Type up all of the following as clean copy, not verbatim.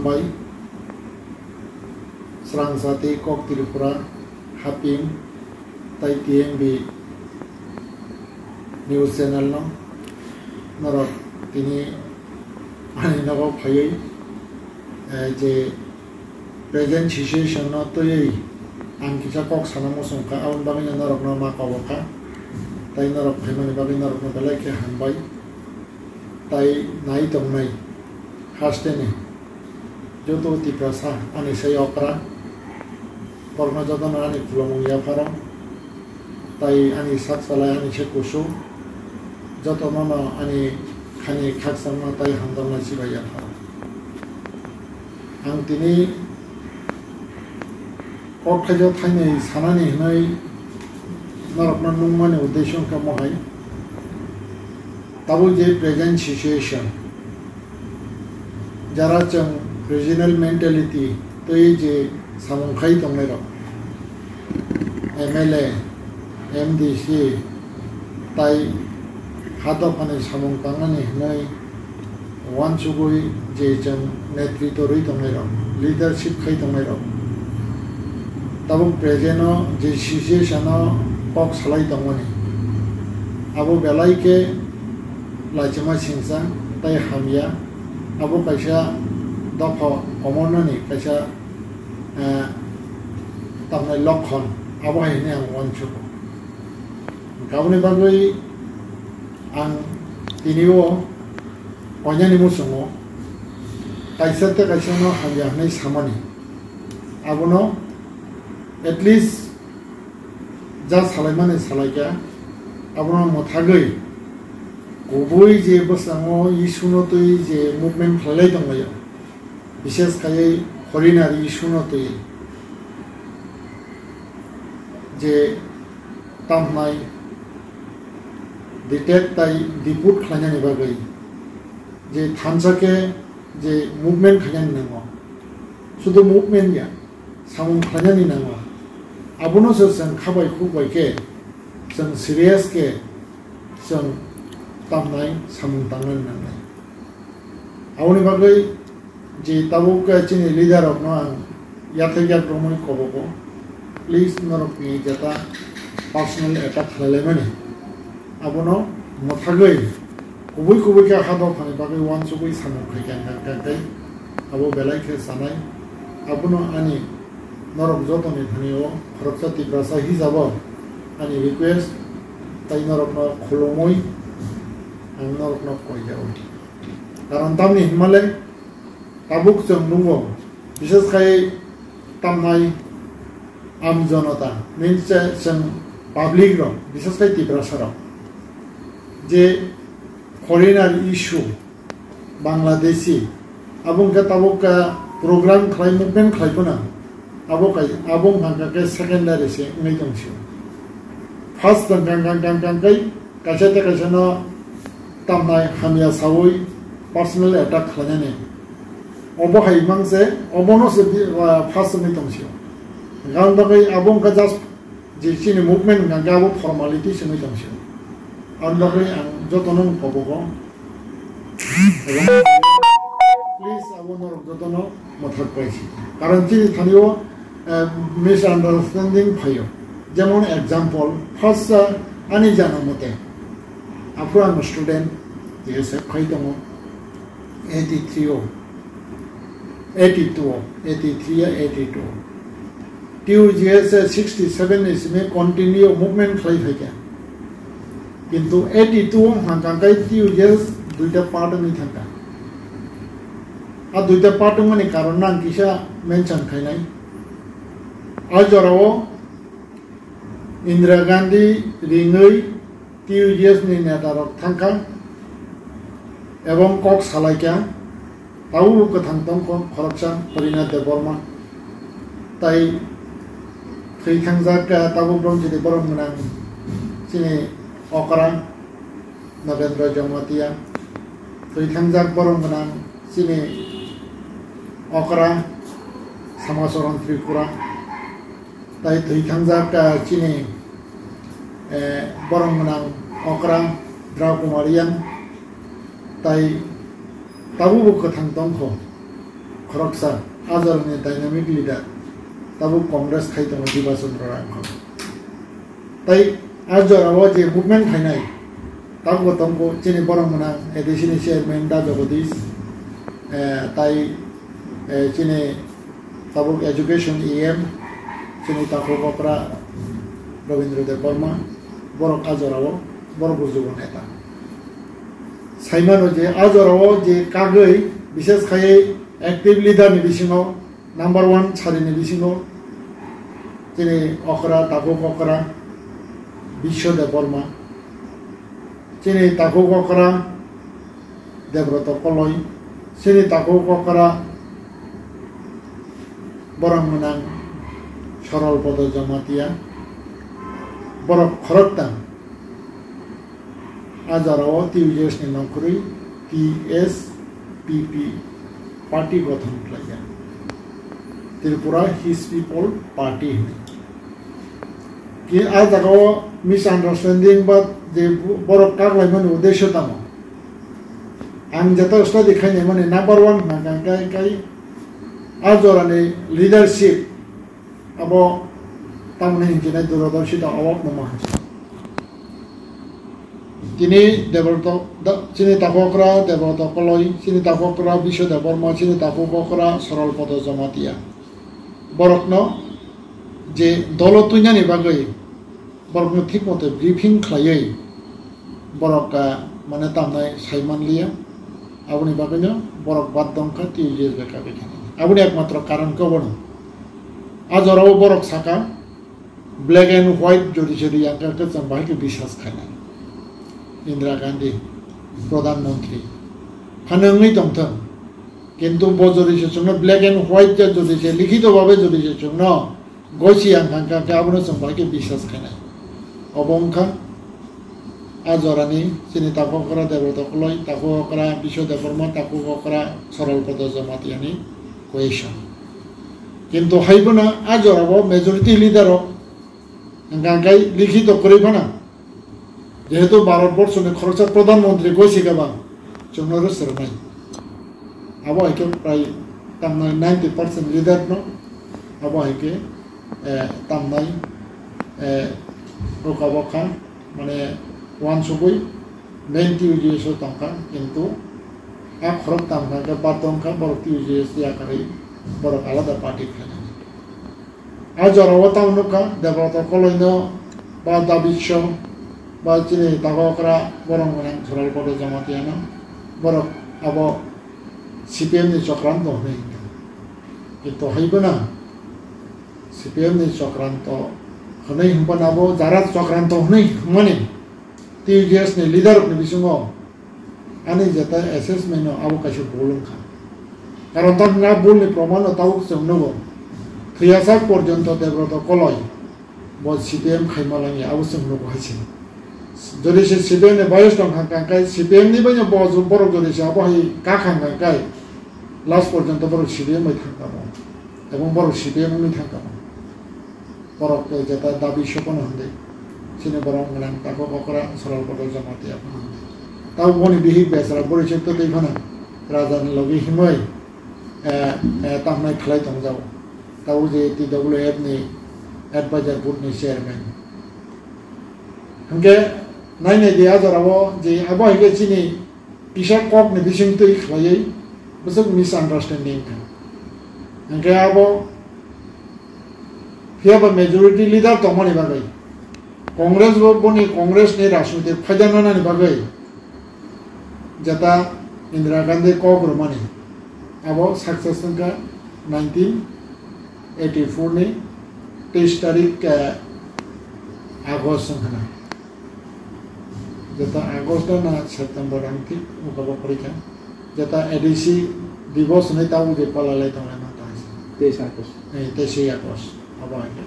hambai Srangsati Kok Tripura Hapim Tai TMB News Channel no norok tini ani nago phayoi je present situation no toyei ang kisa kok sanamo songka aun bami norok no ma kawoka tai norok phaimani bami norok no belai ke hambai tai nai tongnai hastene joto tiprasa ani sei opera porno jodon ani fulomung ya farang tai ani satsalai ani chekusu joto mama ani khani khaksama tai hamdamna sibaya farang ang tini okhajo thainai sanani hnai narokna nungmani uddeshon ka mohai tabu je present situation jara chang regional mentality toi je samongkhai tongnai ro MLA MDC tai hado phane samong tangani hnai wansugui je chang netritwa roi tongnai ro leadership khai tongnai ro tabu present no je situation no kok salai tongmani abo belai ke lachima singsa tai hamya abo kaisa dopho omonani kaisa tamnai lokhon abo haine ang wanchu kabuni bagoi ang tinio onyani musungo kaisa te kaisa no hamya nei samani abono at least ja salaimani salaika abono mothagoi गुबै जे बसाङो इसुनो तै जे movement खालाय दंलायो बिशेष खायै हरिनारि इसुनो तै जे तामनाय detect ताय डिपुट खालायनायनि बागै जे थानसाके जे movement खालायनाय नांगौ शुद्ध मुभमेन्ट या सामुं खालायनायनि नांगौ आबोनो जों खाबाय खुबायके जों सिरियास के जों tamnai samung tangan nangai awni bagai je tabuk chini leader of no yathya promoi koboko please norok ni jata personal attack khalemani abono mothagai kubui ka hado phani bagai wan subui samung khaikan kai abo belai khe sanai abono ani norok jotoni thanio khoroksa tibrasa hijabo ani request tai norok no khulomoi ang norok nok koi jao karon tamni himalay tabuk jong nungo bises kai tamnai am janata means jong public ro bises kai tibrasa ro je foreigner issue bangladeshi abung ka tabuk ka program khlai movement khlai puna abung hangka ke secondary se ngai jongsi first gang kai kaisa no tamnai hamya sawoi personal attack khlanyane obo hai mangse obono se first ni tongsio gang bagai abong ka just je chini movement gang abo formality se ni tongsio an bagai ang jotonon pobogo please abono jotono mothak paisi karon chini thanio misunderstanding phayo jemon example first ani jano mote Afro student yes quite 82 two years 67 is may continue movement khai thake kintu 82 hangka kai 2 years duita part ni thaka a duita part mani karon nang kisa mention khainai ajorao Indira Gandhi ringoi 2 years ni netarok thangka ebong kok salaikya tau ko thangtong ko khoroksa Parina Deborma tai khei thangja ka tabu brom jide borom nang sini okra Navendra Jamatia khei thangja borom nang sini okra Samasoran Tripura tai khei thangja ka sini borong menang okra Draw Kumarian tai tabu buku thang tongko খরকসা আজরনি dynamic leader তাবো Congress খাইতো দিবাচন্দ্র রায় তাই আজরাও যে movement খাইনাই তাবো তমবো চিনি বরমনা এডিসিনি chairman দা জগদীশ তাই চিনি তাবো education EM চিনি তাকো বকরা রবীন্দ্রদেব বর্মা বরক আজরাও বড় বুজুর্গ নেতা সাইমানো যে আজরাও যে কাগৈ বিশেষ খাই অ্যাক্টিভ লিডার नि बिसिङाव नाम्बार 1 सारिनि बिसिङाव जेरै अखरा तागो अखरा बिश्वदेव बर्मा जेरै तागो अखरा देवव्रत कलय जेरै तागो अखरा बरंमनां सरल पद जमातिया बरक खरकता आजाराव टिउजेसनि नखरै टीएसपीपी पार्टी गठन खालाया त्रिपुरा हिज पिपल पार्टी कि आज जगह मिसआंडारस्टैंडिंग बा जे बरक कागलाय माने उद्देश्य दङ आं जता स्टा देखायनाय माने नम्बर 1 नागांगाय आजरानि लिडारशिप अब तामने इंजिनाय दूरदर्शिता अवाक नमा তিনি দেবব্রত চিনি তাককরা দেবব্রত কলয় চিনি তাককরা বিশ্বদেব বর্মা চিনি তাককরা সরল পদ জমাতিয়া বরকন যে দল তুইনানি বাগৈ বরকন ঠিক মতে ব্রিফিং খালাই বরক মানে তামনাই সাইমানলিয়া আপনি বাগৈনো বরক বাদ দংকা টিউজেস বেকা বেখানি আপনি একমাত্র কারণ কবন আজরাও বরক সাকা ব্ল্যাক এন্ড হোয়াইট জুডিশিয়ারি আঙ্কাকে जों बाहायके বিশ্বাস खायना इंदिरा गांधी प्रधानमंत्री हानङै दंथों किन्तु बजरिसे जोंनो ब्लैक एंड व्हाइट जदिसे लिखित भावे जदिसे जोंनो गयसि आंखांका गाबनो जों बाहायके বিশ্বাস खायना अबंखा आजरानि चिनि ताककरा देवव्रत कलय ताककरा बिश्वदेव बर्मा ताककरा सरल पद जमातियानि क्वेश्चन किन्तु हाइबना आजराव मेजरिटी लिडार आंखांकाय लिखित करिबना যেহেতু ভারতবর্ষের খরচা প্রধানমন্ত্রী কইছে গাবা জনর সরনাই আবো একে প্রায় তামনাই 90% লিডার ন আবো একে তামনাই রোকাবখা মানে 1 90 ইউজিএস টাকা কিন্তু এক খরচ তামনা কে বাতংকা বড় ইউজিএস ইয়াকারে বড় আলাদা পার্টি খানা আজ রওতামনুকা দেবতা কলইন বা দাবিশ বা চিনি তাগকরা বরং সরল পদ জমাতিয়ানো বরক আব সিপিএম नि চক্রান্ত হই কিন্তু হইবনা সিপিএম नि চক্রান্ত হनै হবনাবো যারা চক্রান্ত হनै মানে টিউজিএস नि লিডার नि বিসঙ্গ আনি যেটা অ্যাসেসমেন্ট আবো কাছে বলুন খা কারণ তার না বললে প্রমাণ তাও সঙ্গনব থিয়াসাক পর্যন্ত দেবব্রত কলয় বল সিপিএম খাইমালানি আবো সঙ্গনব হইছে যদি সে সিপিএম এর বয়স টাকায় সিপিএম নি বনে বজু বড় যদি সে আবহাই কাখাঙ্গায় লাস্ট পর্যন্ত বড় সিপিএম এ থাকতাম এবং বড় সিপিএম নি থাকতাম বড় যেটা দাবি সপন হন্দে চিনে বড় গলান তাকো বকরা সরল পদ জমাতে আপন তাও মনি বিহি বেসরা পরিচয় তো দেখানা রাজানি লগি হিময় তামনাই খালাই তং যাও তাও যে টিডব্লিউএফ নি এডভাইজার বোর্ড নি চেয়ারম্যান हंगे नायनाय दे आजाराव जे आबो हिगे चिनि पिसा कक नि बिसिं तै खलायै बसक मिस अंडरस्टैंडिंग का हंगे आबो फियाबा मेजॉरिटी लीडर तमनि बागै कांग्रेस बनि कांग्रेस नि राजनीतिक फायदानानि बागै जता इंदिरा गांधी कग्रमानि आबो सक्सेस का 1984 नि 23 तारिख आगस्ट संखना जता आगस्ट ना सेप्टेम्बर अंति उकाबो परीक्षा जता एडीसी दिवस नै ताउ जे पलाले तले ना तास 23 आगस्ट अब आके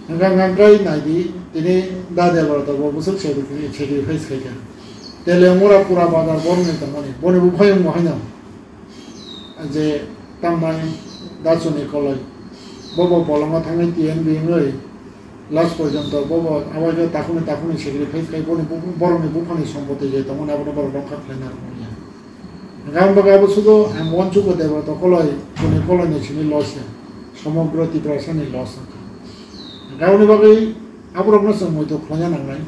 नगांगाय नायदि दिनै दादेबर त बसक सेरि फेस खायका तेले मोरा पूरा बाजार बरने त मने बने बुफायम हायना जे तामाय दासुनि कलय बबो पलंगा थांनाय टिएनबि नै लास्ट पर्यंत बबो आवाज ताकुनि सेक्रिफाइस खाय बरनि बुफानि सम्पत्ति जे तमन आबो बर रखा खायना গাউন বাগাবো শুধু মঞ্চুকো দেব তো কলয় কোনে কলয় চিনি লস সমগ্র ত্রিপুরাসানি লস গাউনি বাগै আবরকনো जों মইতো খয়া নাंनाय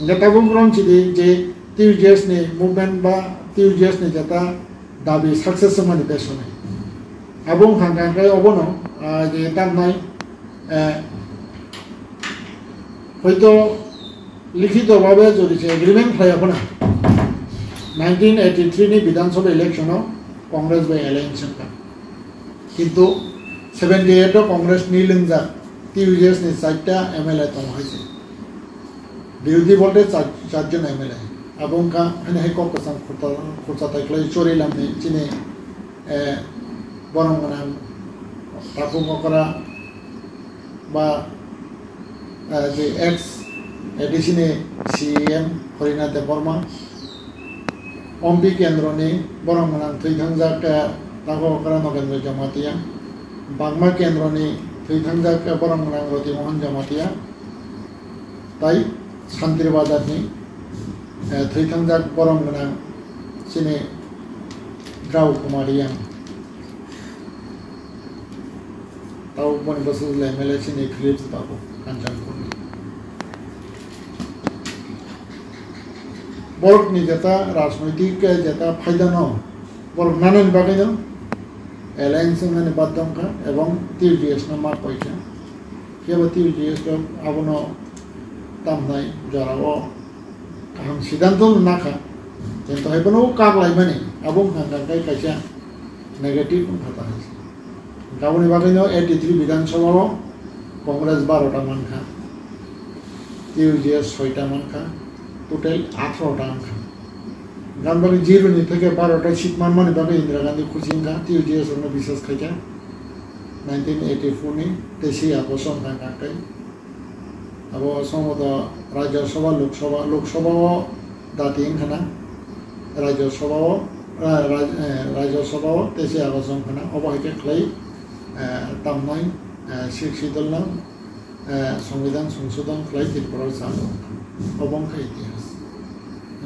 গেতাবো গ্রম চিদি যে টিউজিএস नि মুভমেন্ট বা টিউজিএস नि যেটা দাবি সাকসেস মানে বেশনে আবং হাঙ্গাঙ্গাই অবনো যে তামনাই হয়তো লিখিতভাবে জড়িত এগ্রিমেন্ট হয় এখন 1983 नि विधानसभा इलेक्शन कांग्रेस बाय एलायंस किंतु 78 कांग्रेस नि लिंजा टीयूजेस नि 4टा एमएलए दं हाइसे विरोधी बोलते 4 जन एमएलए अबं का हने हे कोकसां खुरता ताइख्लै चोरी लामनि चिने बरंगना तापु मकरा बा जे एक्स एडिशने सीएम हरिनाथ वर्मा ओमपी केंद्रनि बरंगना थैथांजाक तागोकरा नगेन्द्र जमातिया बांगमा केंद्रनि थैथांजाक बरंगना रति मोहन जमातिया ताई शांति बाजारनि थैथांजाक बरंगना सिने द्राव कुमारिया ताव बन बसले एमएलए सिने फिलिप्स बाबू कांचनपुरनि बरकनि जेता राजनैतिक जेता फायदा न बरक नानन बागैनो एलायंस ने बादंका एवं टीयूजीएस न मा पैसा केबो टीयूजीएस को आबनो तामनाय जराओ काम सिद्धांत नाखा जेंतो हेबनो कागलाय माने आबं हांगाय कायसा नेगेटिव खाता है गावनि बागैनो 83 विधानसभा कांग्रेस 12टा मानखा टीयूजीएस 6टा मानखा टोटल 18टा अंका गानबारी 0 नि থেকে 12টা সিট মানমানি ভাবে ইন্দিরা গান্ধী খুশিঙ্গা টিউজিএস এর বিশেষ খাইটা 1984 नि তেসি আগস্ট সংখ্যাকাই আবো সমদ রাজ্যসভা লোকসভা দাতিং খানা রাজ্যসভা তেসি আগস্ট সংখ্যানা অবহাইকে খাই তামনাই শিক্ষিতলনা সংবিধান সংশোধন খাই ত্রিপুরার সামনে অবংখা ইতিহাস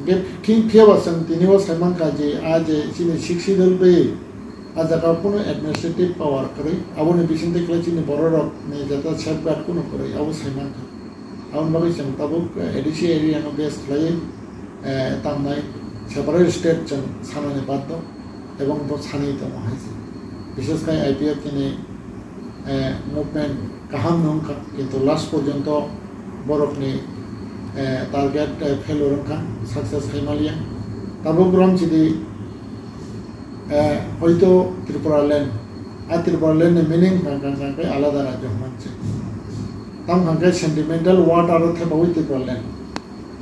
गे किंग फियाबासन तिनिवा साइमान काजे आज चिनि शिक्षिदल बे आजाका कोनो एडमिनिस्ट्रेटिव पावर करे आबोने बिसिनते क्लाइ चिनि बररक ने जाता सेफगार्ड कोनो करे आबो साइमान का आउन बागै जों ताबो एडिसि एरिया नो बेस क्लाइ तामनाय सेपारेट स्टेट जों सानाने बाद्द एवं तो सानै दङ हाइसे विशेष काय आईपीएफ तिनि मुभमेंट काहाम नंका किंतु लास्ट पर्यंत बरकनि टारगेट फेलुर का सक्सेस हाइमालिया ताबो ग्राम चिदि हयतो त्रिपुरा लैंड ने मीनिंग हांगांगाय आलादा राज्य मानसे ताम हांगाय सेंटिमेंटल वाट आरो थेबावै त्रिपुरा लैंड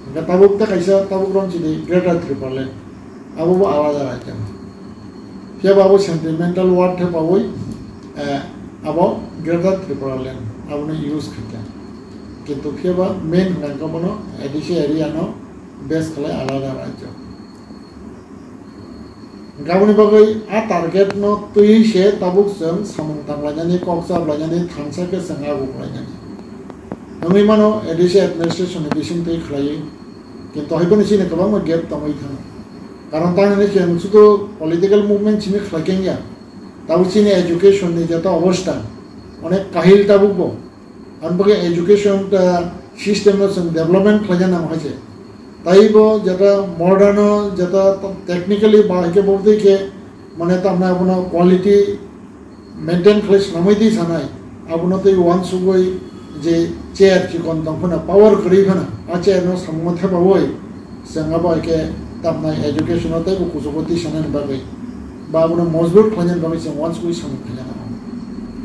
हांगा ताबो कायसा ताबो ग्राम चिदि ग्रेटर त्रिपुरा लैंड आबो आलादा राज्य फियाबाबो सेंटिमेंटल वाट थेबावै आबो ग्रेटर त्रिपुरा लैंड आबोने यूज खाया किंतु फियाबा मेन हांगा बनो एडिसि एरिया नो बेस खालाय आलादा राज्य गावनि बागै आ टारगेट नो तुइसे ताबुक जों सामं तांलायनानै कक्साबलायनानै थांसाके जों आगुलायनानै नङै मानो एडिसि एडमिनिस्ट्रेशन बिसिम तै खालायो किंतु हायबोनि सिने गोबां गेप दङै थाङो कारण तांनि जों सुदु पलिटिकल मुभमेंट सिनि खालायकेंया ताबु सिनि एजुकेशन नि जेता अवस्था अनेक काहिल ताबुक अनबगे एजुकेशन सिस्टम नो जों डेवलपमेंट खालायना हायसे ताइबो जेता मॉडर्न जेता टेक्निकली बाहायके बोलते के माने तामना अपना क्वालिटी मेंटेन खालाय सामैदि सानाय आबनो तै वान सुगै जे चेयर चिकन दंफना पावर करिफना आ चेयर नो सामथे बावै जोंगा बायके तामना एजुकेशन तै कुसुगति सानाय बागै बाबनो मजबूत खालायना बागै जों वान सुगै सामथेना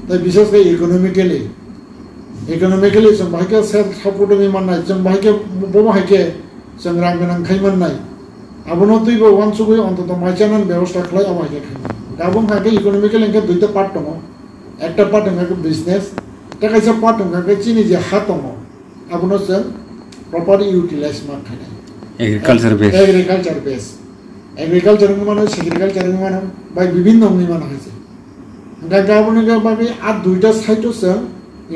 तै विशेष के इकोनॉमिकली जों बाहायके सेल्फ सपोर्टिंग माननाय जों बाहायके बहायके जों रां गोनां खायमोननाय आबनो तैबो वान सुगै अन्तत माइचानन व्यवस्था खालाय आबायके खायमोन गाबों हागे इकोनॉमिकल एंके दुइटा पार्ट दङ एकटा पार्ट हागे बिजनेस ता कायसा पार्ट हागे चिनि जे हा दङ आबनो जों प्रॉपर यूटिलाइज मा खायनाय एग्रीकल्चर बेस एग्रीकल्चर माने सेग्रीकल्चर माने बाय विभिन्न नि माने हायसे दा गाबों गा बागै आ दुइटा साइटो जों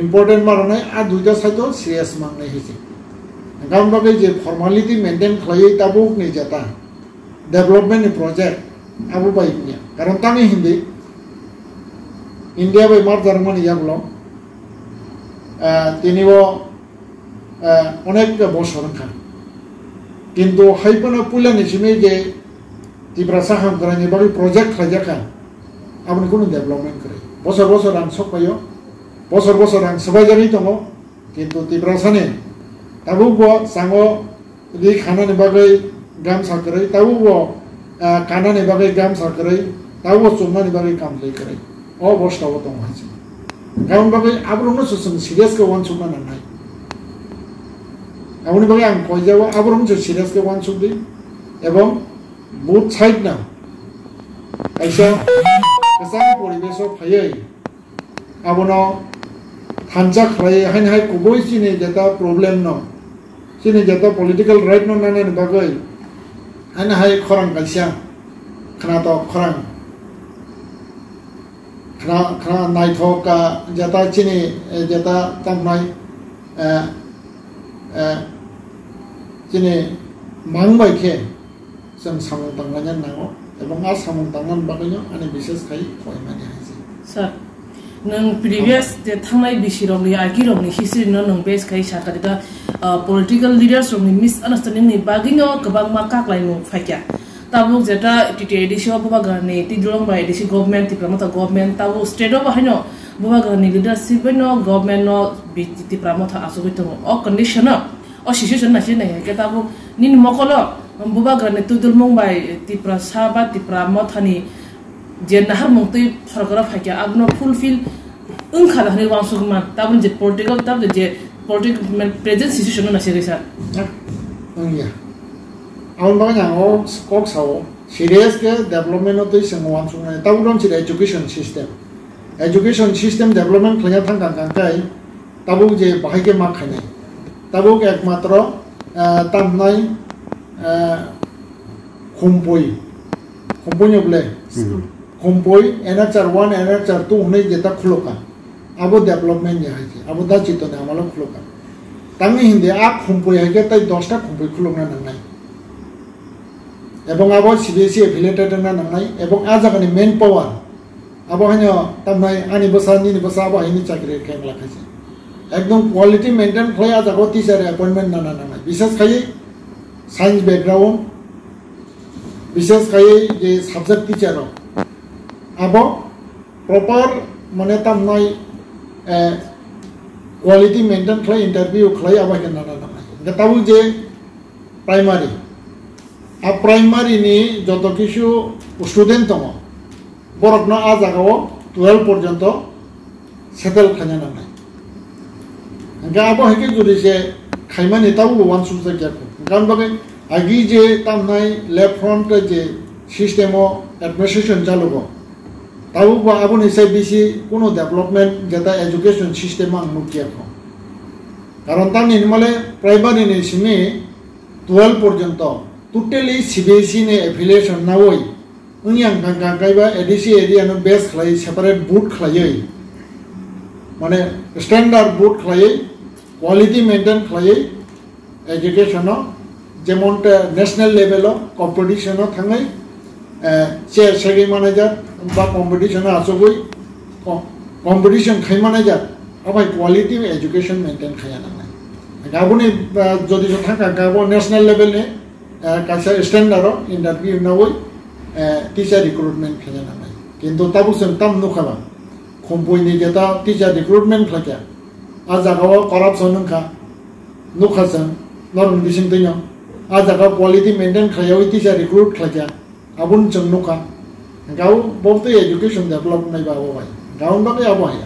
इम्पोर्टेंट मारनाय आ दुइटा साइटो सीरियस मांगनाय हायसे गाउन बागै जे फॉर्मालिटी मेंटेन खालायै ताबुक नि जाता development project abu baiknya karena tangi hindi India by mar Jerman ya belum তিনি অনেক বছর খান কিন্তু হাইপনা পুলা নিছিমে যে তিব্রা সাহাম করানি বাকি প্রজেক্ট খাজাকা আপনি কোনো ডেভেলপমেন্ট করে বছর বছর আং সকাইও বছর বছর আং সবাই জানি দङ কিন্তু তিব্রা সানে তাবু ব সাঙ্গো দি খানানি বাকি গাম সাকরে তাবু ব কানানি বাকি গাম সাকরে তাবু চুমনানি বাকি কামলাই করে অবস্থাও দङ হাইছে কারণ বাকি আবরণ সুসং সিরিয়াস কে ওয়ান সুমনা নাই আপনি বাকি আং কই যাব আবরণ সিরিয়াস কে ওয়ান সুদি এবং বুট সাইড না আইসা কেসাং পরিবেশ ফাইयै আবনো থানচা খাই হাইন হাই কুবই চিনি যেটা প্রবলেম ন চিনি যেটা পলিটিক্যাল রাইট ন নানে বাকি হাইন হাই খরাং কাইসা খানা তো খরাং খানা নাইথকা যেটা চিনি যেটা তামনাই চিনি মাংবাইকে जों सामं तांगान नांगौ এবং আর সামং তাंगान বাগাইও আনি বিশেষ খাই কয়মানি হাইছে স্যার नों प्रिभियास जे थांनाय बिसिरमनि आगिरमनि हिस्ट्री नों बेस खाय साकादिदा पलिटिकल लिडार्स रमनि मिस अंडरस्टैंडिंग नि बागिनो गोबां मा काक्लायमु फाइक्या ताबु जेटा टिटि एडिसि बबा गारनि तिद्रम बाय एडिसि गभर्नमेंट तिप्रमता गभर्नमेंट ताबु स्टेट अफ हाइनो बबा गारनि लिडारशिप नो गभर्नमेंट नो बिति प्रमथा आसुबितो अ कंडीशन अ सिचुएशन नासि नै के ताबु निन मकलो बुबा गारनि तुदुल मुंबाई तिप्रा साबा तिप्रा मथानि जे नाहार मंतै सरकारा फाइक्या आगनो फुलफिल ओंखाला हने वांसुगमान ताबु जे पॉलिटिकल ताबु जे पॉलिटिकल प्रेजेंट सिचुएशन नासि गैसा ओंया आउन बागा नांगौ स्कोप साव सीरियस के डेवलपमेंट नो तै संग वांसुनाय ताबु दं छि एजुकेशन सिस्टम डेवलपमेंट खया थां गांगाय ताबु जे बाहायके मा खायनाय ताबु एकमात्र तामनाय खुमपय खुमपयब्ले खुमपय एनएचआर 1 एनएचआर 2 हनै जेता खुलका आबो डेवलपमेंट नि हाइजे आबो दा चितने आमाला खुलका तांनि हिंदे आ खुमपय हाइके तै 10 टा खुमपय खुलना नांनाय एबं आबो सीबीएसई एफिलिएटेड ना नांनाय एबं आ जागानि मेन पावर आबो हानो तामनाय आनि बसानि बसा आबो हाइनि चाकरि खेंला खाइसे एकदम क्वालिटी मेंटेन खय आ जागो टीचर अपॉइंटमेंट ना नांनाय विशेष खाय साइंस बैकग्राउंड विशेष खाय जे सब्जेक्ट टीचर अब प्रॉपर माने तामनाय क्वालिटी मेंटेन खाय इंटरव्यू खाय अब के ना गताबु जे प्राइमरी आ प्राइमरी नि जत किछु स्टूडेंट दङ बरकनो आ जागाव 12 पर्यंत सेटल खाना नांनाय गाबो हेके जुदि से खायमानि ताबु वान सुबजा गयाखौ गान बागै आगि जे तामनाय लेफ्ट फ्रंट जे सिस्टेम एडमिनिस्ट्रेशन चालुगो ताबु बा आबुनि से बिसि कोनो डेवलपमेंट जेता एजुकेशन सिस्टेम आं नुकियाखौ कारण तानि निमाले प्राइमरी नि सिमि 12 पर्यंत टोटली सीबीएसई ने एफिलिएशन नावै उनियां गांगायबा एडिसि एरिया नो बेस खलाय सेपारेट बुट खलायै माने स्टैंडर्ड बुट खलायै क्वालिटी मेंटेन खलायै एजुकेशन जेमन नेशनल लेवल कॉम्पिटिशन थांगै से सेगे मैनेजर बा कॉम्पिटिशन आसोगै कॉम्पिटिशन खाय मैनेजर अबाय क्वालिटी एजुकेशन मेंटेन खाया नांनाय गाबोनि जदि थांगा गाबो नेशनल लेवल ने कासा स्टैंडर्ड इंटरव्यू नावै टीचर रिक्रुटमेंट खाया नांनाय किन्तु ताबु जों ताम नुखाला कम्पनी जेता टीचर रिक्रुटमेंट खाया आ जागाव करप्शन नखा नुखाजों नरम बिसिं दैनो आ जागाव क्वालिटी मेंटेन खायाव टीचर रिक्रुट खाया आबुन जों नुखा गाव बहुत एजुकेशन डेवलप नाय बाबाय गाउन बागै आबाय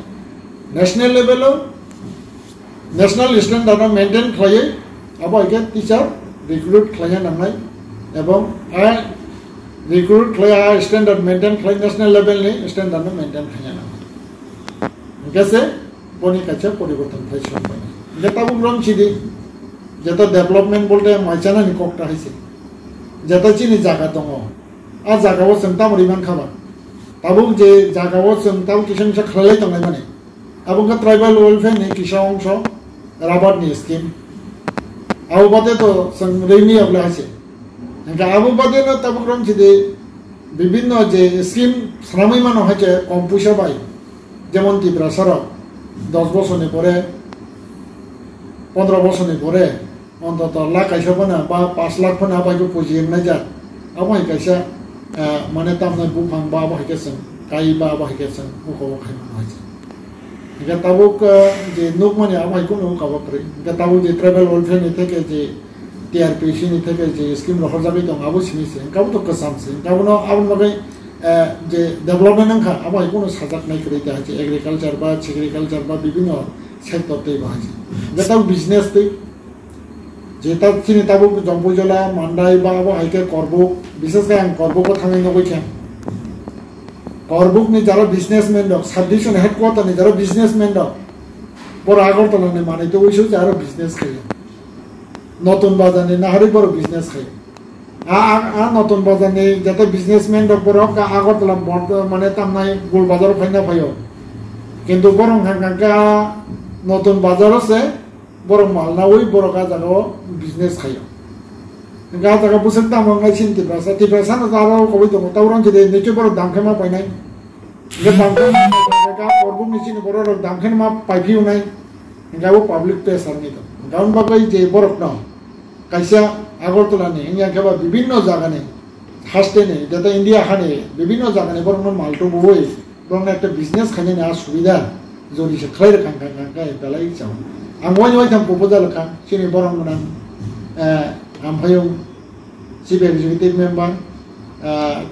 national level national standard maintain खायै आबाय के टीचर रिक्रुट खाया नांनाय एवं आ रिक्रुट खाया स्टैंडर्ड मेंटेन खाय नेशनल लेवल नि स्टैंडर्ड मेंटेन खाया नांनाय गेसे बनि काचे परिवर्तन फायसम बाय जेता बुग्रम छिदि जेता डेवलपमेंट बोलते माइचाना नि कक्टा हाइसे जेता चिनि जागा दङ आ जागाव जोंता मरिमान खाबा ताबु जे जागाव जोंता किसान सा खलाय दंनाय माने आबुगा ट्राइबल वेलफेयर नि किसा अंश राबार नि स्कीम आबु बादे तो जों रेनि अब्ला हाइसे आबु बादे न ताबुग्रम छिदि বিভিন্ন যে স্কিম সানামই মানুষ হয়েছে কম পয়সা পাই যেমন ত্রিপুরা সড়ক 10 বছরের পরে 15 বছরের পরে অন্তত লাখ কাইসা ফোনা বা 5 লাখ ফোনা বাইকে পুঁজি এমনি যাক আবহাই কাইসা মানে তামনায় বুফাং বা আবহাই গেছেন গাই বা আবহাই গেছেন মুখও খাইমান হয়েছে এটা তাবুক যে নুক মানে আবহাই কোনো কাবা করে এটা তাবুক যে ট্রাভেল ওয়েলফেয়ারনি থেকে যে টিআরপিসিনি থেকে যে স্কিম রহর যাবে দং আবু সিমিছে গাবো তো কাসামছে গাবো আবুন বাকে যে ডেভেলপমেন্ট আংখা আবহাই কোনো সাজাক নাই করে দেওয়া হয়েছে এগ্রিকালচার বা সেগ্রিকালচার বা বিভিন্ন সেক্টরতেই বাহাইছে এটা তাবুক বিজনেস তেই যেটা চিনি তাবুক জম্পুজলা মান্ডাই বা আবহাইকে করবুক বিশেষ করে আং করবুকও থাঙাই নগৈছে করবুক নি যারা বিজনেসম্যান দক সাব ডিভিশন হেডকোয়ার্টার নি যারা বিজনেসম্যান দক বড় আগরতলা নি মানে তো ওইসব যারা বিজনেস খাই নতুন বাজার নি নাহারি বড় বিজনেস খাই নতুন বাজার নি যাতে বিজনেসম্যান দক বড় আগরতলা মানে তামনাই গোল বাজার ফাইনা ফাইও কিন্তু বরং হাঙ্কা নতুন বাজার আছে বরং মালনা ওই বড় জায়গাও বিজনেস খাই গা জায়গা বসে দাম চিন টিপ্রাসা না তারাও কবি দো তাওরাং যদি নিচে বড় দাম খেমা পাই নাই দাম খেমা করবুক নিচে বড় দাম খেমা পাইফিও নাই গাবো পাবলিক প্লেসার নিত গাউন বাবাই যে বরফ না কাইসা আগরতলা নেই খেবা বিভিন্ন জায়গা নেই হাসতে নেই যাতে ইন্ডিয়া খানে বিভিন্ন জায়গা নেই বরং মালটো বই বরং একটা বিজনেস খানে নেওয়ার সুবিধা যদি সে খাই রেখান খাঙ্কা বেলাই চাও आं वाइ थाम प्रपोजाल खां सिनि बरं गोनां आमफ्राय चिफ एक्जिकिउटिभ मेम्बार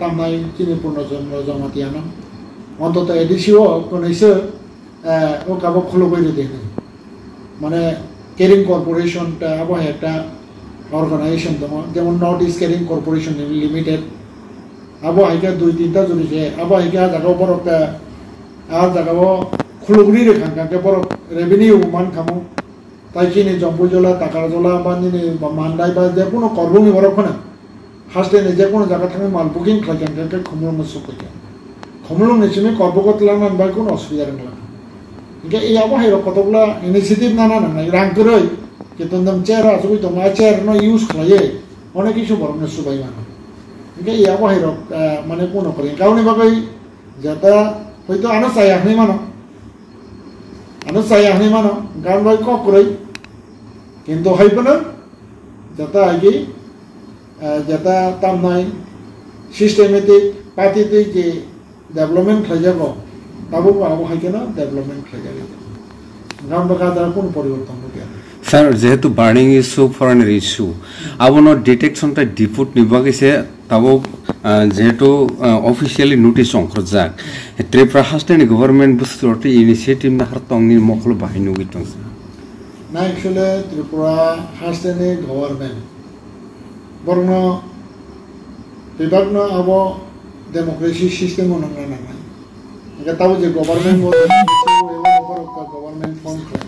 तामनाय चिनि पूर्णचन्द्र जमातियानो अन्तत एडिसिअ कोनैसो गाबो खुलुबैनो देनो माने केरिं कर्पोरेशन आबहाय एकटा अर्गानाइजेशन दङ जेमन नर्थ इस्ट केरिं कर्पोरेशन लिमिटेड आबहायका 2-3टा जुरिसे आबहायका जागाव बरक आ जागाव खुलुगुरि रेखांका बरक रेभिनिउ मान खामो তাই চিনি জম্পুজলা টাকারজলা বা নিনি বা মান্ডাই বা যে কোনো করবুনি বরফনা হাসতে নে যে কোনো জায়গা থেকে মাল বুকিং খাইকানকে খমলং সুকইতে খমলং নিচিমে করবগত লামান বা কোনো অসুবিধা নলা ইনকে এই আবহাওয়ার কতগুলা ইনিশিয়েটিভ নানা নাই রাং করই কিন্তু দম চেয়ার আসুই তো মা চেয়ার ন ইউজ খাইয়ে অনেক কিছু বরমনে সুবাই মানা ইনকে এই আবহাওয়ার মানে কোনো করে কারণে বাবাই যেটা হয়তো আনো চাই আপনি মানো আনো চাই আপনি মানো গান বাই ক করে কিন্তু হইপনা যাতা আগে যাতা তামনাই সিস্টেমেটিক পাতিতে যে ডেভেলপমেন্ট খাইজাব তাবো আবহাওয়া কেন ডেভেলপমেন্ট খাইজাবে গান বাকা দ্বারা কোন পরিবর্তন হবে স্যার যেহেতু বার্নিং ইস্যু ফরেনের ইস্যু আবনো ডিটেকশনটা ডিপুট নিবাগেছে তাবো যেহেতু অফিসিয়ালি নোটিস অংখরজাক ত্রিপুরা হাস্টেনি গভর্নমেন্ট বুস্তুরটি ইনিশিয়েটিভ না হারতংনি মখল বাহিনু গিতং না অ্যাকচুয়ালি ত্রিপুরা হাস্টেনি গভর্নমেন্ট বরং বিভাগনো আব ডেমোক্রেসি সিস্টেম নংনা নাঙাই এটা তাও যে গভর্নমেন্ট গভর্নমেন্ট ফর্ম খায়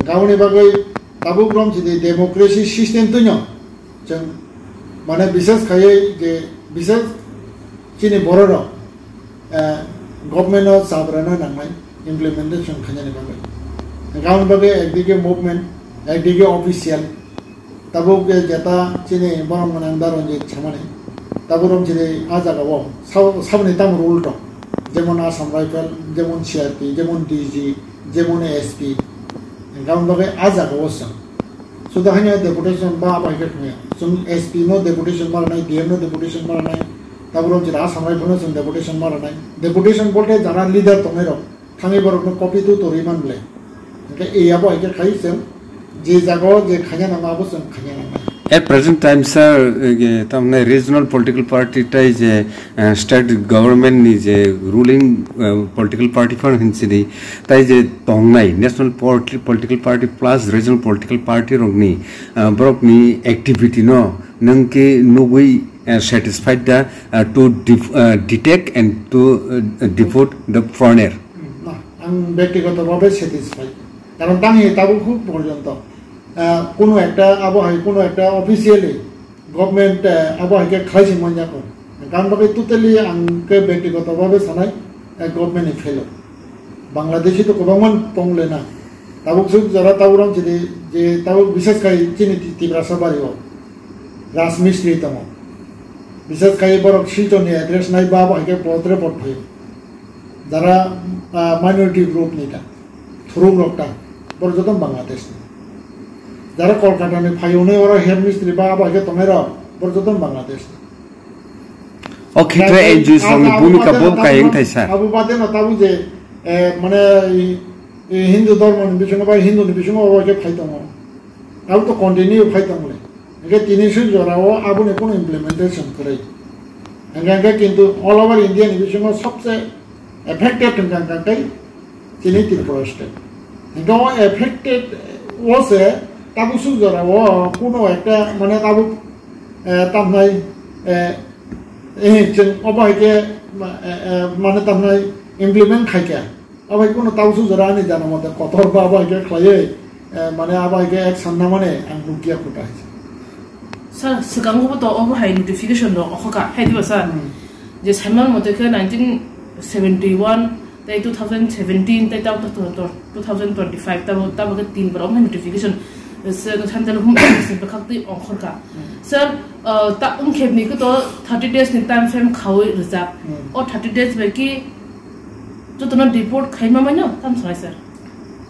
गावनि बागै ताबो ग्रम जे डेमोक्रेसी सिस्टेम तैन जों माने विशेष खायै जे विशेष चिनि बरर गभर्नमेन्ट साब्राना नांनाय इमप्लिमेन्टेशन खायनि बागै गावनि बागै एकदिके मुभमेन्ट एकदिके अफिसियेल ताबो जेता चिनि बरम गोनां दारनजित सामाने ताबो रम जे आ जागाव साबनि ताम रुल दं जेमन आसाम राइफल जेमन सीआरपी जेमन डीजी जेमन एसपी गाउन बागै आ जागावसो सुदा हानि डेपुटेशन बा बाइके खमे जों एसपी नो डेपुटेशन मारनाय डीएम नो डेपुटेशन मारनाय ताबरो जे आसाम राइफल जों डेपुटेशन मारनाय डेपुटेशन बोलते जाना लीडर तंगै र थाङै बरकनो कपि तु तोरै मानले ओके एया बाइके खाइसे जे जागाव जे खाया नामाबो जों खाया नामा At present time, sir, tamne regional political party tai je state government ni je ruling political party for hinsidi tai je tongnai national political party plus regional political party rogni brok ni activity no nangke nugui satisfied da to detect and to deport the foreigner. Na, ang ব্যক্তিগতভাবে satisfied. কারণ তামি তাবো খুব পর্যন্ত কোনো একটা আবহাওয়া কোনো একটা officially government আবহাওয়াকে খাইছে মঞ্জাকো কারণ বাকি টোটালি আংকে ব্যক্তিগতভাবে সানাই গভর্নমেন্ট ফেল বাংলাদেশি তো গোবাংমান পংলে না তাবুক যারা তাবুরাম যে তাবুক বিশেষ করে চিনি তীব্রা সবারিও রাজমিস্ত্রি তম বিশেষ করে বরক শিলচরনি অ্যাড্রেস নাই বা বাইকে পত্রে পড়ে যারা মাইনরিটি গ্রুপ নিটা থ্রু রকটা পর্যটন বাংলাদেশ যারা কলকাতা নি ফাইনে ওরা হেড মিস্ত্রি বা বাইকে তমের পর্যটন বাংলাদেশ ওকে তো এই যে সঙ্গে ভূমিকা বল কাইং থাইসা আবু বাদে না তাবু যে মানে হিন্দু ধর্ম নিবিষণ বা হিন্দু নিবিষণ ওকে ফাইতাম আবু তো কন্টিনিউ ফাইতাম বলে এটা 300 জোড়াও আবুনে কোনো ইমপ্লিমেন্টেশন করে এখানকার কিন্তু অল ওভার ইন্ডিয়া নিবিষণ সবচেয়ে এফেক্টেড এখানকার চিনি ত্রিপুরা স্টেট কিন্তু এফেক্টেড ওসে তাবু সুজোড়াও কোনো একটা মানে তাবু তামনাই जों अबायके माने तामनाय इमप्लिमेंट खायके अबाय कोनो तावसु जरानि जाना मते कथर बा अबायके खलायै माने अबायके एक सानना माने आं नुकिया खुटा सर सिगांगबो तो अबाय नोटिफिकेशन दं अखका हायदिबा सर जे साइमन मतेके 1971 ताइ 2017 ताइ 2025 ताबो के 3 बार नोटिफिकेशन सर थानदल हम से बखक्ति अंखरका सर ता खेबनि को तो 30 days नि टाइम फ्रेम खावै रिजार्व और 30 days बाकी जो तो रिपोर्ट खाइमा मानो तम सय सर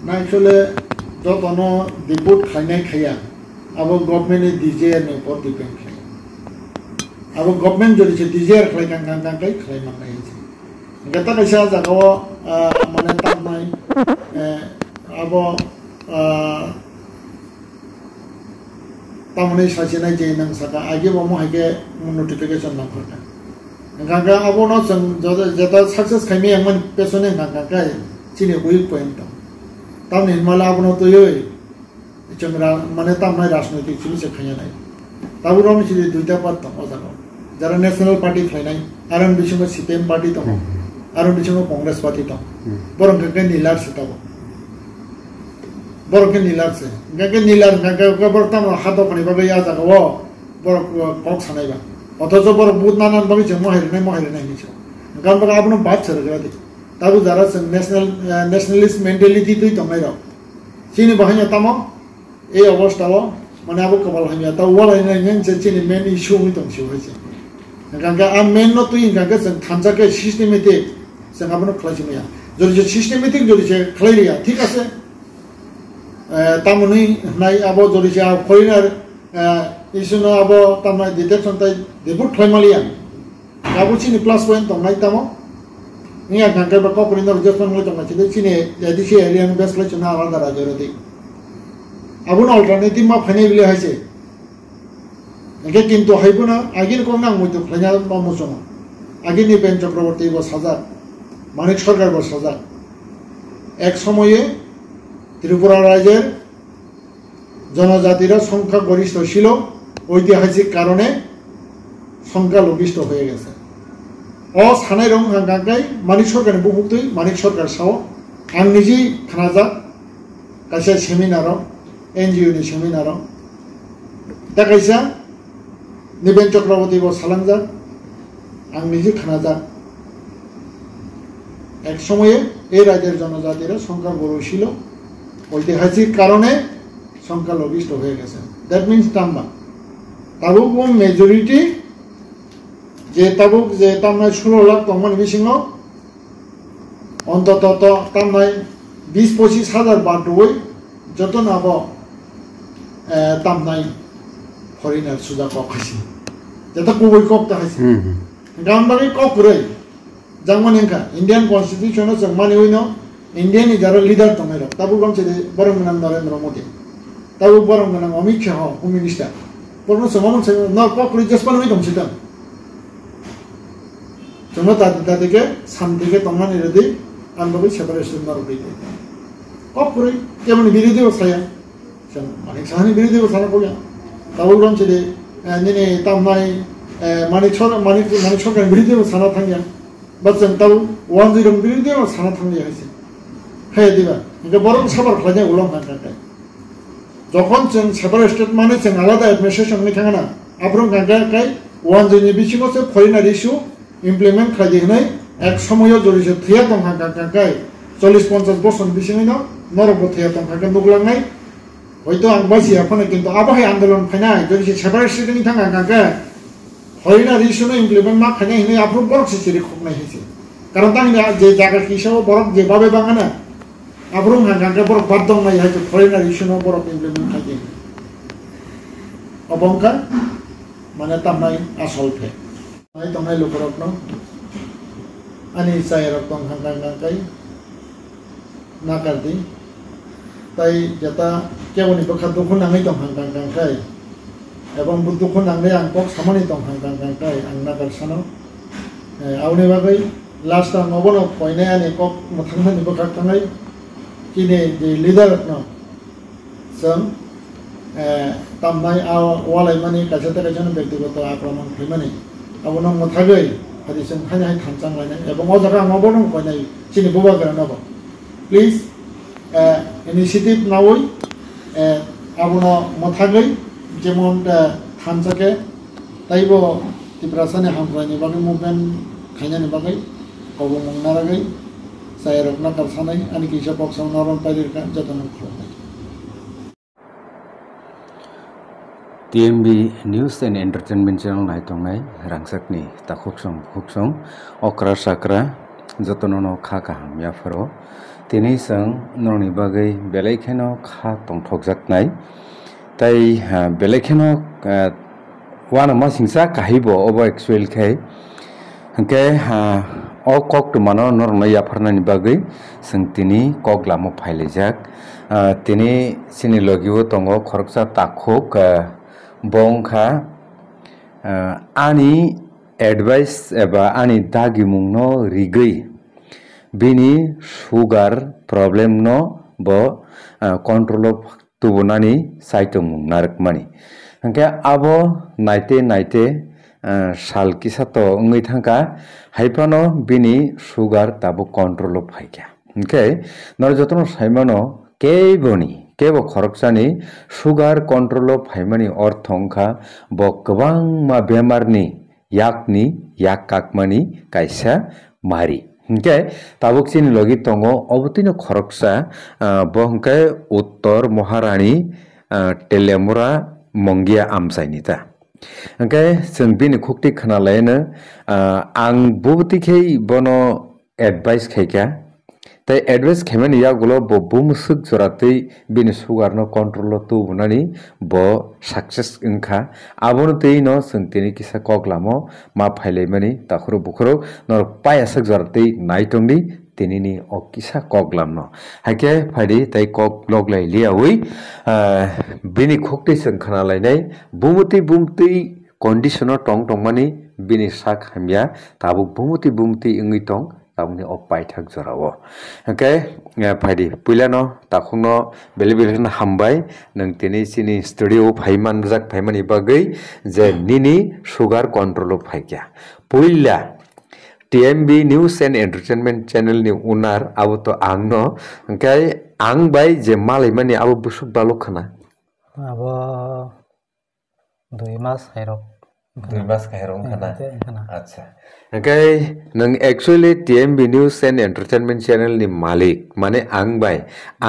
ना एक्चुअली जो तो रिपोर्ट खाइनाय खाया अब गवर्नमेंट डीजेआर ने ऊपर डिपेंड खाय अब गवर्नमेंट जदि से डीजेआर खाय गां खाय मांगाय छै गता कैसा जागो माने तामनाय अब तामने सासेनाय जे नों साका आगे बमो हागे नोटिफिकेशन न करता गांगा अब न जों जता सक्सेस खाइमे यमन पेसने गांगा गाय चिने उइक पॉइंट तामने मला अब न तो यो चंद्रा माने तामनाय राजनीतिक चिनि से खाया नाय ताबु रम चिनि दुइटा पार्ट दं अजानो जरा नेशनल पार्टी खायनाय आरो बिसिङो सीपीएम पार्टी दं आरो बिसिङो कांग्रेस पार्टी दं बरं गगे नीलार सिताबो बरके नीलार से गगे नीलार गगे बरता हातो पनि बगे या जागो बर कक सानायबा अथच बर बुत नानान बगे जों महरनाय निसो गाम बगा आपनो बात छरगा दे ताबु जारा नेशनलिस्ट मेंटालिटी तै तंगाय र चिनि बहाय तम ए अवस्थाव माने आबो कबाल हामिया ता वालायनाय नेन जे चिनि मेन इशू हि दंसो होइसे गंगा आ मेन न तुइ गंगा जों थानजाके सिस्टेमेटिक जों आपनो खलायसिमया जदि सिस्टेमेटिक जदि खलायरिया ठीक আছে तामुनी नाय आबो जरिसे फरेनार इसुनो आबो तामनाय डिटेक्शन ताय रिपोर्ट खायमालिया आबो चिनि प्लस पॉइंट दंनाय तामो निया गांगा बा कपरिनर जसमान ल दंनाय चिनि चिनि एदिसे एरिया बेस लचना आलादा राजरति आबो अल्टरनेटिव मा फाइनाय बिले हायसे एके किन्तु हायबोना आगिन को नां मयतो खायना बामोसम आगिनि पेन चक्रवर्ती बो साजा मानिक सरकार बो साजा एक समये त्रिपुरा राज्य जनजातिर संख्या गरिष्ठ ছিল ঐতিহাসিক কারণে সংখ্যা লঘিষ্ঠ হয়ে গেছে ও সানাই রং গাঙ্গাই মানিক সরকারের বহুতই মানিক সরকার সাও आं निजी खानाजा कासे सेमिनार एनजीओ नि सेमिनार दा कायसा निबेन चक्रवर्ती बो सालांजा आं निजी खानाजा एक समये এই রাজ্যের জনজাতিরা সংখ্যা বড় ছিল ঐতিহাসিক কারণে সংখ্যা লঘিষ্ঠ হয়ে গেছে দ্যাট মিন্স তাম্বা তাবুক মেজরিটি যে তাবুক যে তামনায় 16 লাখ তমন বিসিং অন্তত তামনায় 20-25 হাজার বাটুই যত নাব তামনায় ফরেনার সুজা কখাসি যেটা কুবই কপতা হাসি গামবাগি কপরে জাংমানিকা ইন্ডিয়ান কনস্টিটিউশন জাংমানি হইনো ইন্ডিয়ান যারা লিডার তমের তাবু গমছে বরমনাম নরেন্দ্র মোদি তাবু বরমনাম অমিত শাহ হোম মিনিস্টার পরম সমামন ন কপরি জসপান হই দমছে তা जों तादिके सानदिके तंनानै रेदि आंबो सेपारेशन मारबो कपरै केमन बिरोधी साया जों माने सानि बिरोधी साना कोया ताबो गमसे दे निने तामनाय माने सरकार बिरोधी साना थांया बा जों ताबो वान जिरो बिरोधी साना थांया हायसे हाय दिबा इनके बरं साबार खालायनाय उलम खानखाय যখন जों सेपारेट स्टेट माने जों आलादा एडमिनिस्ट्रेशन नि थाङा ना आब्रं गांगाय वान जिनि बिसिङावसो फरेनार इशू इमप्लिमेंट खालामनाय एक समय जरिसे थैया दंहा गांगाय 40-50 बोसोर बिसिङैनो नरबो थैया दंहा नुगलांनाय हयतो आं बासिया फने किन्तु आबाहाय आन्दोलन फायनाय जरिसे सेपारेट स्टेटनि थाङा गांगाय foreigner issue no implement ma khane hine approve borok se chiri khok nai hise karon tang ni je jaga kisho borok je babe bangana approve han kan borok badong nai ha foreigner issue no borok implement khaje obongka mane tamnai asol phe nai tongai lukorok no ani sai rok tong hang kai nakardi tai jata keboni bakha dukhun nangai tong hang kai এবং দুঃখ নাংলে আং cock সামানি দং হাং কাই আং নাগাল সানো আউনে বাগৈ last আং নবনো কইনাय আনি cock মথাंनि बखा थांनाय किने जे लिडार न जों तामनाय वालाय माने काजता काजन व्यक्तिगत आक्रमण फैमानि आबनो मथागै हारिसं खानाय थांचां लायनाय এবং ও জায়গা নবনো কইনাय চিনি ববা গরা নব প্লিজ ইনিশিয়েটিভ নাওই আবনো মথাগৈ যেমন থানসাকে তাইব ত্রিপুরাসানে হামরানি বাগै মুভমেন্ট খাইনানি বাগै কবো মংনারাগै সায়রকনা কারসানাই আনি কিসা পক্সাव নরম পাইরিরকা যতন খালামनाय TMB News and Entertainment Channel naitongnai rangsakni takhoksom okra sakra jotonono kha kaham yafaro tini sang norni bagai belaikheno kha tongthokjaknai tai belaikheno wana masingsa kahibo obo actual khai hangke o kok to mano norno yafarnani bagai sang tini kok lamo phailejak tini sini logibo tongo khoroksa takhok bongkha ani advice eba ani dagimungno rigei bini sugar problem no bo control of tubunani saitung narakmani hangke abo naite sal kisato ngai thangka haipano bini sugar tabu control of haikya okay nor jotono saimano kebo khoroksani sugar control of haimani orthongkha bo kwbang ma bemarni yak kakmani kaisa mari hingke tabuk chini logi tongo obutino khoroksa bo hingke uttor Maharani telemura mongia amsainita hingke जों bini khukti khana laina ang bubuti khei bono advice khaika tai advice khemani yagulo bo bumusuk joratei bini sugar no control tu bunani bo success ingkha abono tei no sentini kisa koklamo ma phailei mani takhuru bukhuru nor payasak joratei naitongni tinini okisa koklam no hake phadi tai kok loglai liawi bini khukti sengkhana lainai bumuti condition tongmani bini sak hamya tabuk bumuti ingui tong tamni opai thak jorao okay phadi puilano takhungno belebelena hambai nang tini sini studio phaimani bagai je nini sugar control phaikya puilla TMB News and Entertainment Channel ni unar abo to angno okay ang bai je malai mani abo busuk balok khana abo 2 mas hairok 2 mas kairong khana acha okay nang actually TMB News and Entertainment Channel ni malik mane ang bai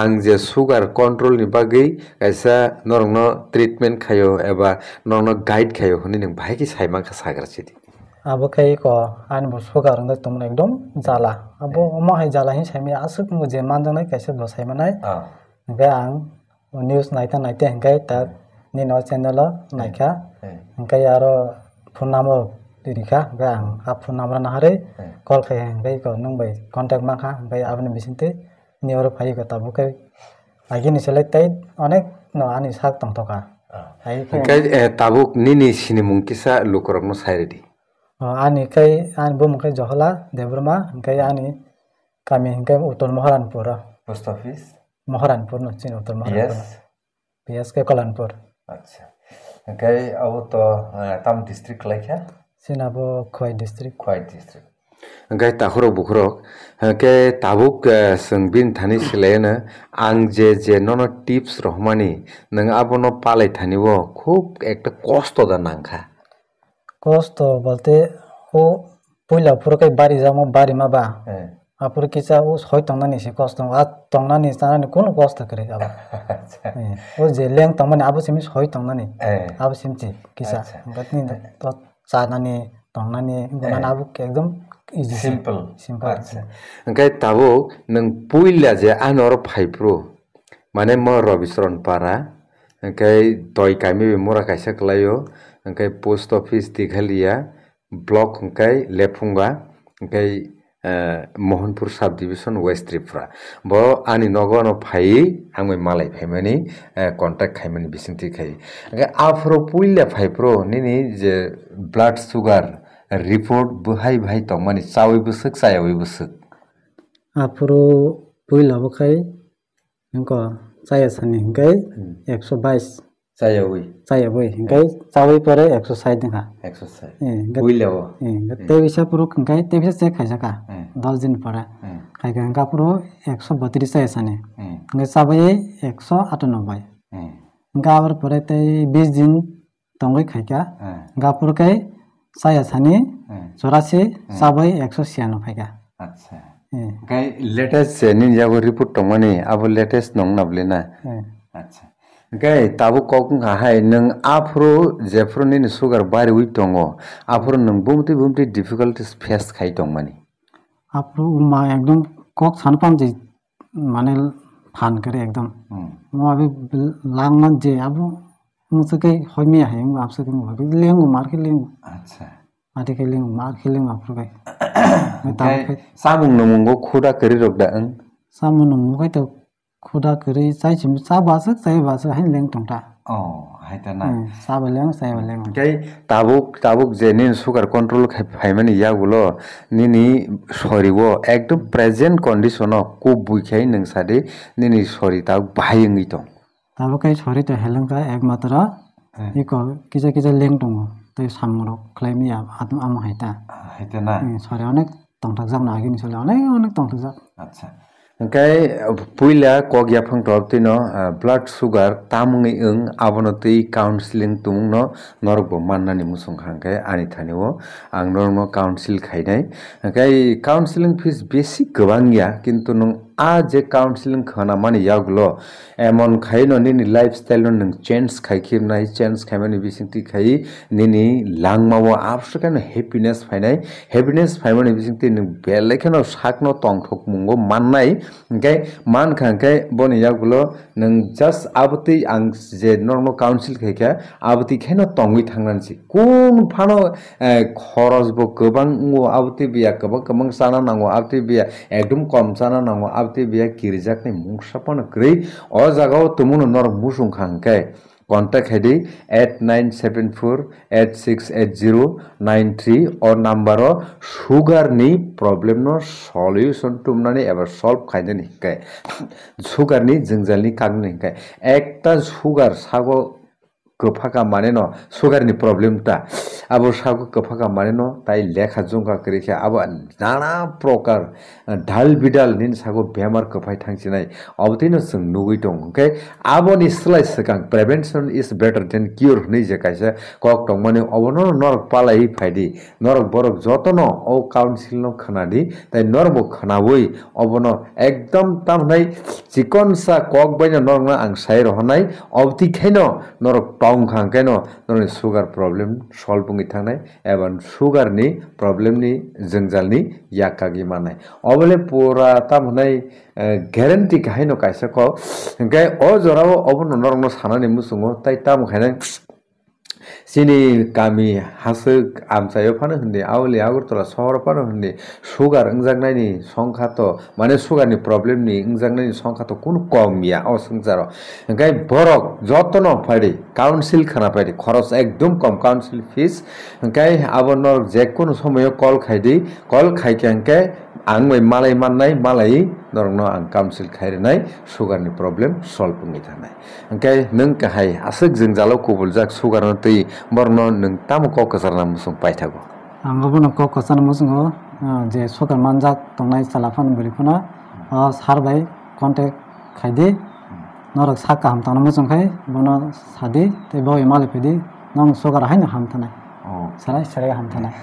ang je sugar control ni bagai kaisa norongno treatment khayo eba norongno guide khayo honi nang bhai ki saima kha sagar chidi abo kai ko an bo sugar ngai tum ekdom jala abo ma hai jala hi saimi asuk mo je man janai kaisa bo saimanai ngai ang news naita ngai ta ni no channel naikha ngai aro phone number dirika gang ap phone number na hare call khai ngai ko nung bai contact ma kha ngai abne bisinte ni oro phai ko tabu kai agi ni select tai onek no ani sak tong toka ngai tabuk nini sini mungkisa lukorok no sairedi ani kai an bum kai johala debrma ngai ani kami ngai uttor Maharanpur post office Maharanpur no chin uttor Maharanpur PS ke Kalanpur acha ngai abo to tam district laikha sinabo Khwai district ngai takhoro bukhoro ke tabuk sangbin thani silena ang je nono tips rohmani nang abono palai thanibo khub ekta kosto da nangkha kosto bolte o puila pura kai bari jamo bari ma ba apur kisa o hoi tongna ni se kosto a tongna ni sana ni kono kosto kare aba o je leng tongmani abo simi hoi tongna ni abo simchi kisa gatni to चानानि तंनानि गना आबो एकदम easy simple simple अच्छा ओंखाय ताबो नों पुइला जे honour फाइप्रो माने म रबिचरन पारा ओंखाय तय काइमे मोरा काइसा क्लायो ओंखाय पोस्ट ऑफिस दिघलिया ब्लॉक ओंखाय लेफुंगा ओंखाय Mohanpur subdivision waste Tripura ब आनि नगन फाइ आंमै मालाय फाइमानि कन्टेक्ट खाइमानि बिसिंथि खाइ ओंखाय आफ्रो पुइला फाइप्रो निनि जे ब्लड शुगर रिपोर्ट बहाय बहाय तंग माने चावै बसक चायावै बसक आफुरो पुइला बखाय इनको चाया सानि हिंगाय 122 चायावै हिंगाय चावै परे 160 दिखा 160 पुइलाव ते बिसा पुरो हिंगाय ते बिसा चेक खाइजाका 10 दिन परे खाइगा हिंगा पुरो 132 चाया सानि हिंगाय चावै 198 हिंगा आवर परे ते 20 दिन तंगै खाइगा हिंगा पुरकै चाया सानि 84 चावै 196 फाइगा अच्छा ओंखाय लेटेस्ट निन जागो रिपोर्ट तंमानि आबो लेटेस्ट नं नाबलेना अच्छा ओंखाय ताबो कक हाय नों आफ्रो जेफ्रो निन सुगार बारि उइ दङ आफ्रो नों बुमति डिफिकाल्टीज फेस खाइ तंमानि आफ्रो मा एकदम कक सानपाम जे माने फान करे एकदम म अबे लांगन जे आबो मुसकै हमे हाय म आपसके म लेंगु मारके लेंगु अच्छा आदि के लेंगु मार के लेंगु आफ्रो गाय सामुं नमुंगो खुदा करि रगदा ओं सामुं नमुंगो त खुदा करि चाइसिम चाबासक चाइबासक हाय लेंग तंटा हायताना साबा लेंग चाइबा लेंग ओंखाय ताबुक जे निन सुगार कंट्रोल फाइमानि यागुलो निनि सरिबो एकदम प्रेजेंट कंडीशन को बुइखाय नों सादे निनि सरि ता बाहायंगै दं ताबुकै सरि त हेलंगा एकमात्र इको किजा किजा लेंग दङ तै सामरो क्लाइमिया आदम आम हायता हायताना सरि अनेक तंथाक जागना आगिनि सले अनेक तंथाक जाग अच्छा ओंखाय पुइला कगिया फंथबतिनो ब्लड शुगर तामुङै ओं आबनो तै काउन्सिलिं तुमुंनो नरगबो माननानि मुसुंखांखाय आनि थानिवो आं नरनो काउन्सिल खायनाय ओंखाय काउन्सिलिं फिस बेसि गोबांया किन्तु नों आ जे काउन्सिलिं खाना मानि यागलो एमन खायनो निनि लाइफस्टाइल नों चेंज खायखिबनाय चेंज खायमानि बिसिंति खाय निनि लांमावो आबसुकानो हैप्पीनेस फायमानि बिसिंति नों बेलेखनो साकनो तंथक मुंगो माननाय ओंखाय मानखांखाय बनि यागुलो नों जस्ट आबति आं जे नर्नो काउन्सिल खायखा आबति खायनो तंगै थांनानसि कोन फानो खरसबो गोबां आबति बिया गोबां जाना नांगौ आबति बिया एकदम कम जाना नांगौ आबति बिया गिरजाकनि मुंसापानो ग्रै अ जागाव तुमुनो नर मुसुंखांखाय कन्टेक्ट हैदि 8974868093 और नंबर शुगर नि प्रॉब्लम नो सॉल्यूशन तुमनाने एबा सॉल्व खायदनि हिकाय शुगर नि जंजालनि कागनि हिकाय एकटा शुगर सागो गफाका माने न शुगर नि प्रॉब्लम ता आबो सागो गफाका माने न ताई लेखा जुंगा करिखे आबो नाना प्रकार ढाल बिडाल निन सागो बेमार गफाय थांसिनाय अबतिनो जों नुगै दं ओंखाय आबोनि स्लाइ सकां prevention is better than cure नै जे कायसा कक दं माने अबनो नरक पालाई फायदि नरक बरक जतनो ओ काउन्सिल नो खनादि ताई नरबो खनावै अबनो एकदम तामनाय चिकन सा कक बायनो नरना आं साइ रहनाय अबति खैनो नरक टाउन खांखायनो नरनि शुगर प्रॉब्लम सॉल्व बुङै थांनाय एबा शुगर नि प्रॉब्लम नि जंजालनि याकागि मानाय अबले पूरा तामनाय ग्यारेंटी काहायनो कायसा को ओंखाय अ जराव अबनो नरनो सानानि मुसुङो ताई ताम खायनाय सिनि गामि हासोक आमसायाव फानो होनदे आवले आगरतला सहर फानो होनदे शुगर इंजागनायनि संख्या तो माने शुगर नि प्रॉब्लम नि इंजागनायनि संख्या तो कुन कमिया अ संसार ओंखाय बरक जतनो फायदि काउन्सिल खाना फायदि खरच एकदम कम काउन्सिल फीस ओंखाय आबनो जेकुन समय कल खायदि कल खायखांखाय आं मालाय माननाय मालाय नरनो आं काउन्सिल खायरनाय शुगर नि प्रॉब्लम सॉल्व बुङै थानाय ओंखाय नों काहाय आसक जंजालाव कबुल जाक शुगर न तै बरनो नों ताम ककसरना मुसुं पाइथागो आंगो न ककसन मुसुङो जे शुगर मानजाक तंनाय सालाफान बुलिफना सारबाय कन्टेक्ट खायदि नरक साका हमताना मुसुंखाय बनो सादि तै बय माले फैदि नं शुगर हायनो हमथानाय साराय हमथानाय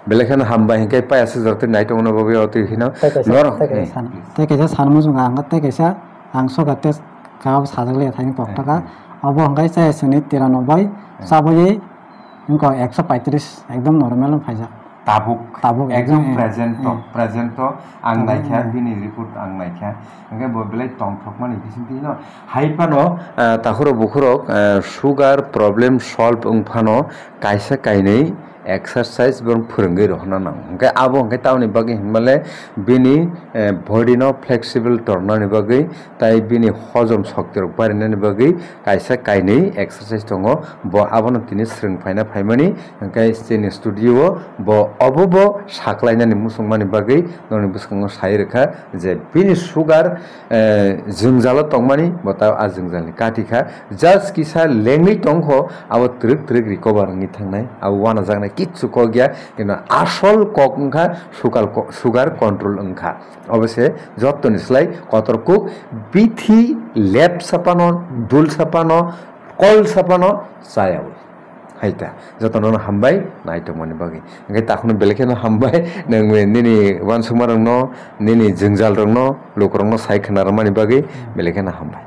बेलेखन हामबा हिंखाय पायासो जरते नाइटोनो बबे अति हिनो नर तै कैसा सान मुसुङा आंगा तै कैसा आं शुगर टेस्ट काब साजले थाइन पक्टाका अब हंगाय चायसनि 93 साबयै इनको 135 एकदम normal Pfizer tabuk ekdom present to ang naikha bini report ang naikha angke bo belai tongthok mani bisinti no haipano takhoro bukhorok sugar problem solve ungphano kaisa kainei exercise bong phurungoi rohna nang angke abo angke tauni bagi himale bini body no flexible torna ni bagi tai bini hojom shokti rok barina ni bagi kaisa kainei exercise tongo bo abono tini srung phaina phaimani angke sini studio bo obobo saklaina ni musungmani bagi noni buskango sai rekha je bini sugar jungjalo tongmani bota a jungjal ni katika just kisa lengni tongkho abo truk recover ngi thangnai abo wana jangnai কিচ্ছু ক গিয়া কিন্তু আসল cock অংখা sugar control অংখা অবশ্যই যত্ন নিসলাই কতরকু বিথি লেপ সাপানো দুল সাপানো call সাপানো চায়াও হাইতা যতন হামবাই নাইতো মনে বাকি ওকে তখন বেলেকেনো হামবাই নং নিনি ওয়ান সুমার রং নিনি জংজাল রং লোক রং সাইখনা রমানি বাকি বেলেকেনো হামবাই